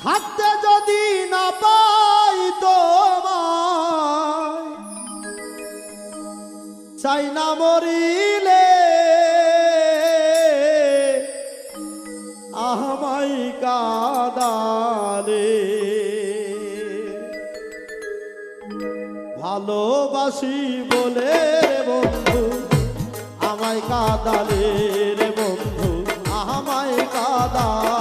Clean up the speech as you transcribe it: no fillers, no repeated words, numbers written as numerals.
থাকতে যদি না পাই তোমায়, চাই না মরিলে আমায় কাঁদালে। ভালোবাসি বলে রে বন্ধু আমায় কাঁদালে রে বন্ধু আমায় কাঁদালে।